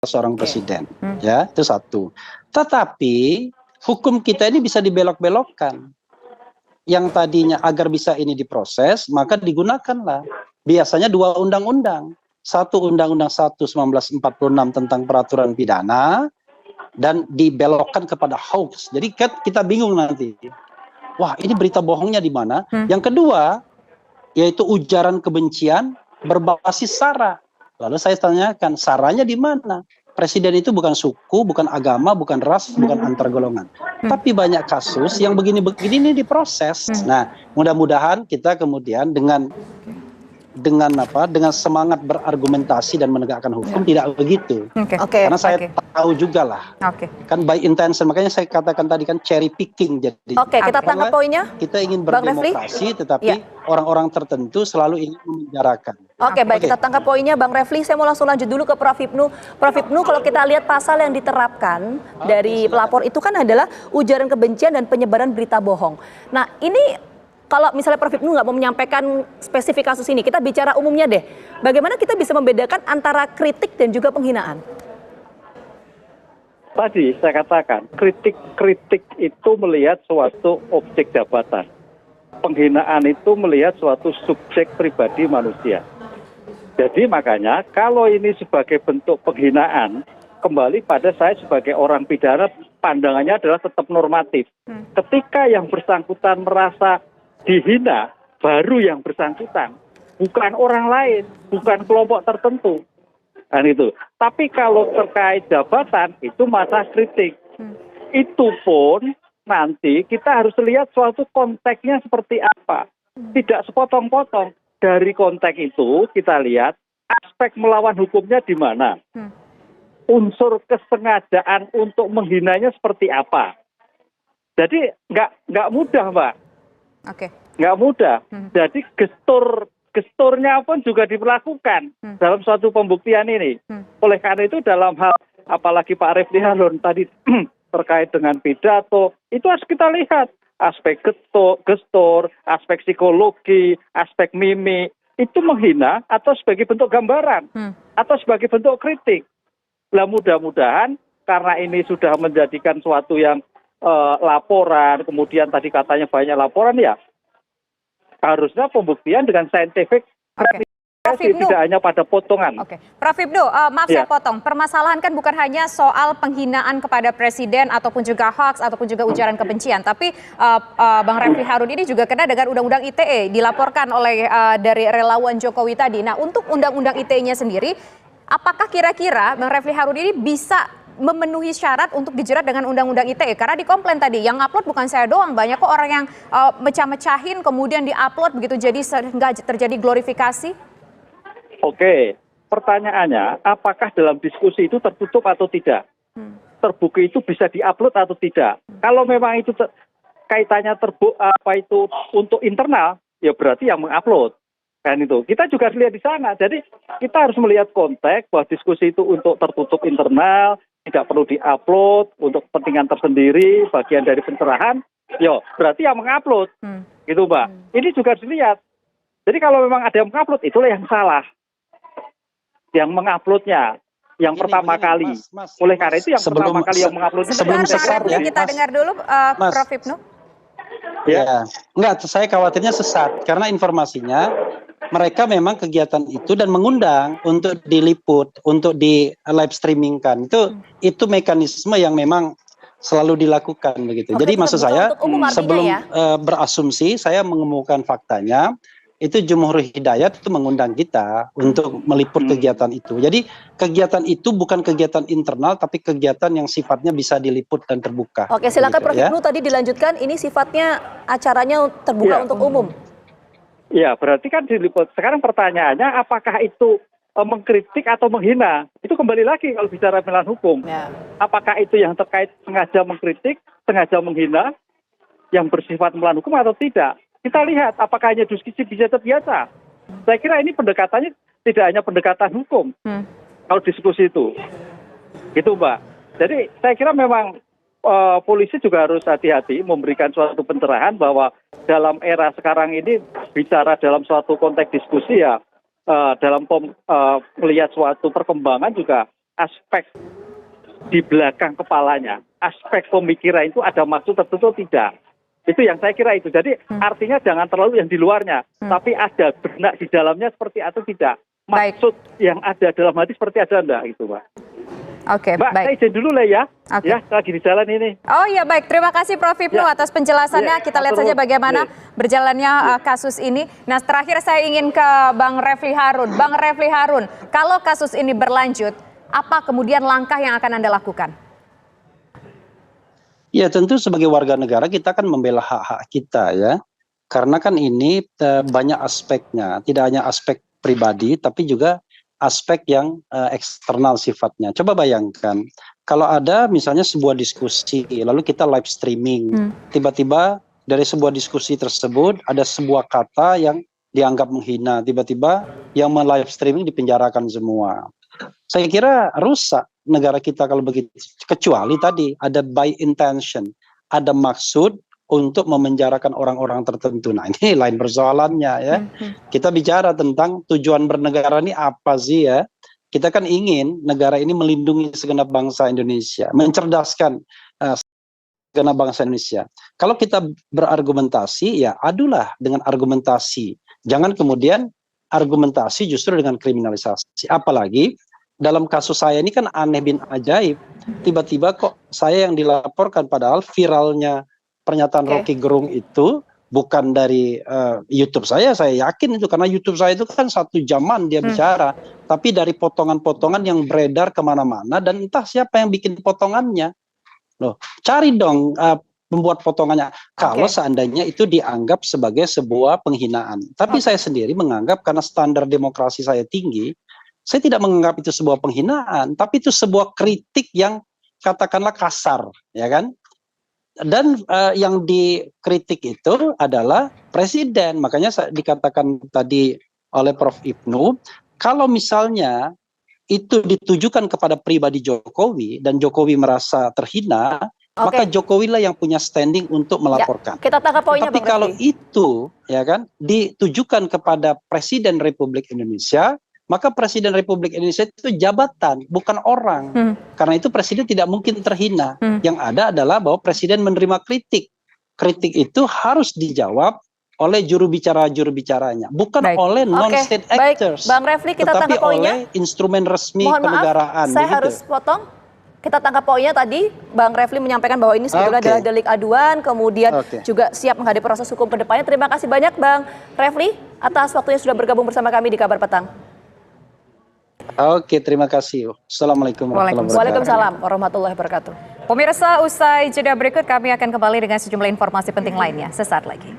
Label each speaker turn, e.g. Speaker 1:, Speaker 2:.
Speaker 1: seorang presiden, ya itu satu. Tetapi hukum kita ini bisa dibelok-belokkan. Yang tadinya agar bisa ini diproses, maka digunakanlah biasanya dua undang-undang. Satu Undang-Undang 1 1946 tentang peraturan pidana dan dibelokkan kepada hoax. Jadi kan kita bingung nanti. Wah, ini berita bohongnya di mana? Yang kedua yaitu ujaran kebencian berbasis sara. Lalu saya tanyakan, saranya di mana? Presiden itu bukan suku, bukan agama, bukan ras, bukan antar golongan. Tapi banyak kasus yang begini-begini ini diproses. Nah, mudah-mudahan kita kemudian dengan semangat berargumentasi dan menegakkan hukum tidak begitu. Karena saya tahu juga lah. Kan by intention, makanya saya katakan tadi kan cherry picking jadi.
Speaker 2: Kita tangkap poinnya.
Speaker 1: Kita ingin berdemokrasi tetapi orang-orang tertentu selalu ingin memenjarakan.
Speaker 2: Baik, kita tangkap poinnya Bang Refli. Saya mau langsung lanjut dulu ke Prof Hipnu. Prof Hipnu, kalau kita lihat pasal yang diterapkan dari pelapor itu kan adalah ujaran kebencian dan penyebaran berita bohong. Nah, ini kalau misalnya Prof Hipnu nggak mau menyampaikan spesifik kasus ini, kita bicara umumnya deh. Bagaimana kita bisa membedakan antara kritik dan juga penghinaan?
Speaker 3: Tadi saya katakan, kritik itu melihat suatu objek jabatan. Penghinaan itu melihat suatu subjek pribadi manusia. Jadi makanya kalau ini sebagai bentuk penghinaan, kembali pada saya sebagai orang pidana, pandangannya adalah tetap normatif. Ketika yang bersangkutan merasa dihina, baru yang bersangkutan, bukan orang lain, bukan kelompok tertentu. Dan itu. Tapi kalau terkait jabatan itu masa kritik. Itu pun nanti kita harus lihat suatu konteksnya seperti apa. Tidak sepotong-potong. Dari konteks itu kita lihat aspek melawan hukumnya di mana. Unsur kesengajaan untuk menghinanya seperti apa. Jadi nggak mudah, Mbak. Nggak mudah. Jadi gesturnya pun juga diperlakukan dalam suatu pembuktian ini. Oleh karena itu dalam hal apalagi Pak Refli Harun tadi terkait dengan pidato, itu harus kita lihat aspek gestur, aspek psikologi, aspek mimik, itu menghina atau sebagai bentuk gambaran atau sebagai bentuk kritik. Nah, mudah-mudahan karena ini sudah menjadikan suatu yang laporan, kemudian tadi katanya banyak laporan, ya harusnya pembuktian dengan saintifik, tidak hanya pada potongan.
Speaker 4: Prof Hipnu, maaf saya potong. Permasalahan kan bukan hanya soal penghinaan kepada presiden ataupun juga hoax ataupun juga ujaran kebencian, tapi Bang Refli Harun ini juga kena dengan Undang-Undang ITE, dilaporkan oleh dari relawan Jokowi tadi. Nah, untuk Undang-Undang ITE-nya sendiri, apakah kira-kira Bang Refli Harun ini bisa memenuhi syarat untuk dijerat dengan Undang-Undang ITE? Karena di komplain tadi, yang upload bukan saya doang, banyak kok orang yang mecah-mecahin kemudian diupload begitu, jadi sehingga terjadi glorifikasi.
Speaker 3: Pertanyaannya, apakah dalam diskusi itu tertutup atau tidak? Terbuka itu bisa diupload atau tidak? Kalau memang itu kaitannya itu untuk internal, ya berarti yang mengupload. Kan itu. Kita juga harus lihat di sana. Jadi kita harus melihat konteks bahwa diskusi itu untuk tertutup internal, tidak perlu diupload untuk kepentingan tersendiri, bagian dari pencerahan, yo berarti yang mengupload. Gitu, Mbak. Ini juga harus dilihat. Jadi kalau memang ada yang mengupload, itulah yang salah. Yang menguploadnya yang pertama kali. Oleh karena itu yang pertama kali yang mengupload.
Speaker 4: Sebelum sesat ya. Kita dengar dulu Prof Hipnu.
Speaker 1: Ya, enggak, saya khawatirnya sesat karena informasinya mereka memang kegiatan itu dan mengundang untuk diliput, untuk di live streamingkan. Itu mekanisme yang memang selalu dilakukan begitu. Jadi maksud saya sebelum berasumsi saya mengemukakan faktanya. Itu Jumhur Hidayat itu mengundang kita untuk meliput kegiatan itu. Jadi kegiatan itu bukan kegiatan internal, tapi kegiatan yang sifatnya bisa diliput dan terbuka.
Speaker 2: Silakan Prof Hipnu tadi dilanjutkan. Ini sifatnya acaranya terbuka untuk umum.
Speaker 3: Ya, berarti kan diliput. Sekarang pertanyaannya, apakah itu mengkritik atau menghina? Itu kembali lagi kalau bicara melawan hukum. Apakah itu yang terkait sengaja mengkritik, sengaja menghina, yang bersifat melawan hukum atau tidak? Kita lihat apakah hanya diskusi bisa terbiasa. Saya kira ini pendekatannya tidak hanya pendekatan hukum. Kalau diskusi itu. Gitu, Mbak. Jadi saya kira memang polisi juga harus hati-hati memberikan suatu pencerahan bahwa dalam era sekarang ini bicara dalam suatu konteks diskusi ya dalam melihat suatu perkembangan juga aspek di belakang kepalanya, aspek pemikiran itu ada maksud tertentu tidak. Itu yang saya kira itu. Jadi artinya jangan terlalu yang di luarnya, tapi ada benak di dalamnya seperti atau tidak. Maksud yang ada dalam hati seperti ada enggak gitu, Mbak.
Speaker 4: Oke,
Speaker 3: Mbak,
Speaker 4: baik.
Speaker 3: saya izin dulu lah ya.
Speaker 4: Oke.
Speaker 3: Ya, lagi di jalan ini.
Speaker 4: Oh iya, baik. Terima kasih Prof. Hipnu atas penjelasannya. Kita lihat saja bagaimana berjalannya kasus ini. Nah, terakhir saya ingin ke Bang Refli Harun. Bang Refli Harun, kalau kasus ini berlanjut, apa kemudian langkah yang akan Anda lakukan?
Speaker 1: Ya tentu sebagai warga negara kita kan membela hak-hak kita ya. Karena kan ini banyak aspeknya, tidak hanya aspek pribadi tapi juga aspek yang eksternal sifatnya. Coba bayangkan kalau ada misalnya sebuah diskusi lalu kita live streaming, tiba-tiba dari sebuah diskusi tersebut ada sebuah kata yang dianggap menghina, tiba-tiba yang live streaming dipenjarakan semua. Saya kira rusak negara kita kalau begitu. Kecuali tadi ada by intention, ada maksud untuk memenjarakan orang-orang tertentu. Nah ini lain persoalannya ya. Kita bicara tentang tujuan bernegara ini apa sih ya. Kita kan ingin negara ini melindungi segenap bangsa Indonesia, mencerdaskan segenap bangsa Indonesia. Kalau kita berargumentasi ya adulah dengan argumentasi. Jangan kemudian argumentasi justru dengan kriminalisasi. Apalagi dalam kasus saya ini kan aneh bin ajaib. Tiba-tiba kok saya yang dilaporkan padahal viralnya pernyataan Rocky Gerung itu bukan dari YouTube saya yakin itu karena YouTube saya itu kan 1 jaman dia bicara, tapi dari potongan-potongan yang beredar kemana-mana dan entah siapa yang bikin potongannya. Loh, cari dong membuat potongannya. Kalau seandainya itu dianggap sebagai sebuah penghinaan, tapi saya sendiri menganggap karena standar demokrasi saya tinggi, saya tidak menganggap itu sebuah penghinaan, tapi itu sebuah kritik yang katakanlah kasar, ya kan? Dan yang dikritik itu adalah presiden. Makanya dikatakan tadi oleh Prof. Hipnu, kalau misalnya itu ditujukan kepada pribadi Jokowi dan Jokowi merasa terhina, maka Jokowi lah yang punya standing untuk melaporkan.
Speaker 2: Ya, kita tangkap poinnya,
Speaker 1: tapi
Speaker 2: Bang
Speaker 1: kalau
Speaker 2: Refli.
Speaker 1: itu ya kan ditujukan kepada Presiden Republik Indonesia, maka Presiden Republik Indonesia itu jabatan, bukan orang. Karena itu Presiden tidak mungkin terhina. Yang ada adalah bahwa Presiden menerima kritik. Kritik itu harus dijawab oleh juru bicaranya, bukan oleh non-state actors.
Speaker 2: Bang Refli, kita
Speaker 1: tetapi
Speaker 2: tangkap poinnya.
Speaker 1: oleh instrumen resmi
Speaker 2: Mohon
Speaker 1: kenegaraan.
Speaker 2: Maaf, saya harus potong. Kita tangkap poinnya tadi, Bang Refli menyampaikan bahwa ini sebetulnya adalah delik aduan, kemudian juga siap menghadapi proses hukum ke depannya. Terima kasih banyak Bang Refli atas waktunya sudah bergabung bersama kami di Kabar Petang.
Speaker 1: Oke, terima kasih. Assalamualaikum warahmatullahi wabarakatuh.
Speaker 2: Waalaikumsalam warahmatullahi wabarakatuh.
Speaker 4: Pemirsa, usai jeda berikut kami akan kembali dengan sejumlah informasi penting lainnya sesaat lagi.